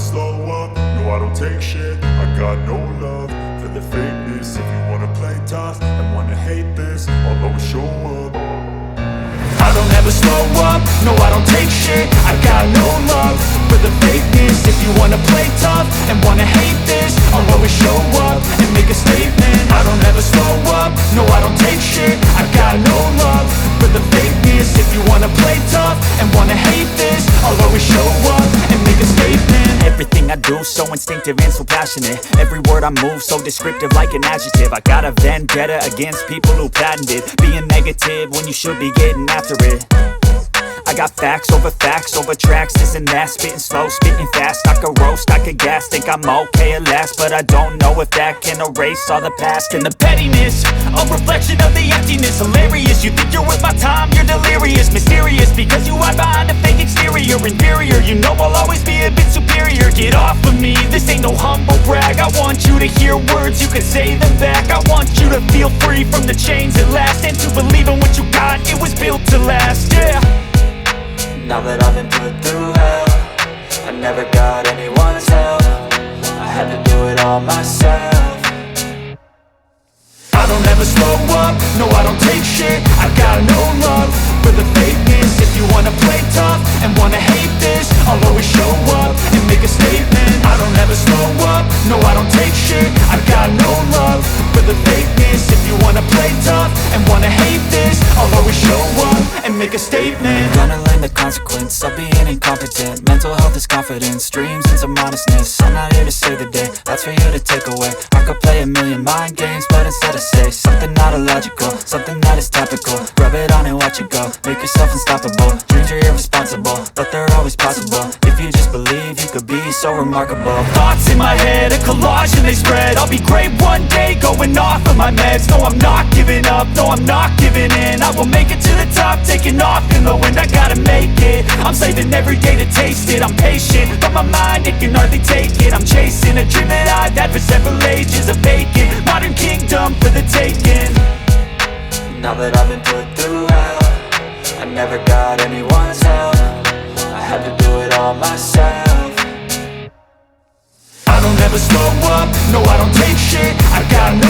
slow up, no I don't take shit. I got no love for the fakeness. If you wanna play tough and wanna hate this, I'll always show up. I don't ever slow up, no I don't take shit. I got no love for the fakeness. If you wanna play tough and wanna hate this, I'll always show up and make a statement. I don't ever slow up, no I don't take shit. I got no love for the fakeness. If you wanna play tough and wanna hate this, I'll always show up and make a statement. Everything I do so instinctive and so passionate. Every word I move so descriptive like an adjective. I got a vendetta against people who patented being negative when you should be getting after it. I got facts over tracks, this and that. Spitting slow, spitting fast. I could roast, I could gas. Think I'm okay at last, but I don't know if that can erase all the past. And the pettiness, a reflection of the emptiness. Hilarious, you think you're worth my time, you're delirious. Mysterious, because you hide behind a fake exterior. Inferior, you know I'll always be a bit superior. Get off of me, this ain't no humble brag. I want you to hear words, you can say them back. I want you to feel free from the chains at last, and to believe in what you got, it was built to last, yeah. Now that I've been put through hell, I never got anyone's help. I had to do it all myself. I don't ever slow up, no I don't take shit. I got no love for the fakeness. If you wanna play tough and wanna hate this, I'll always show up and make a statement. I don't ever slow up, no I don't take shit. I got no love for the fakeness. If you wanna play tough and wanna hate this, I'll always show up and make a statement. Gonna learn the consequence of being incompetent. Mental health is confidence, dreams and some honestness. I'm not here to save the day, that's for you to take away. I could play a million mind games, but instead I say something not illogical, something that is topical. Rub it on and watch it go, make yourself unstoppable. Dreams are irresponsible, but they're always possible. If you just believe, you could be so remarkable. Thoughts in my head, a collage and they spread. I'll be great one day, going off of my meds. No, I'm not giving up, no, I'm not giving in. I will make it to the top, taking off in the wind. I gotta make it, I'm saving every day to taste it. I'm patient, but my mind, it can hardly take it. I'm chasing a dream that I've had for several ages. A vacant, modern kingdom for the taking. Now that I've been put through hell, I never got anyone's help. I had to do it all myself. I don't ever slow up, no I don't take shit. I got no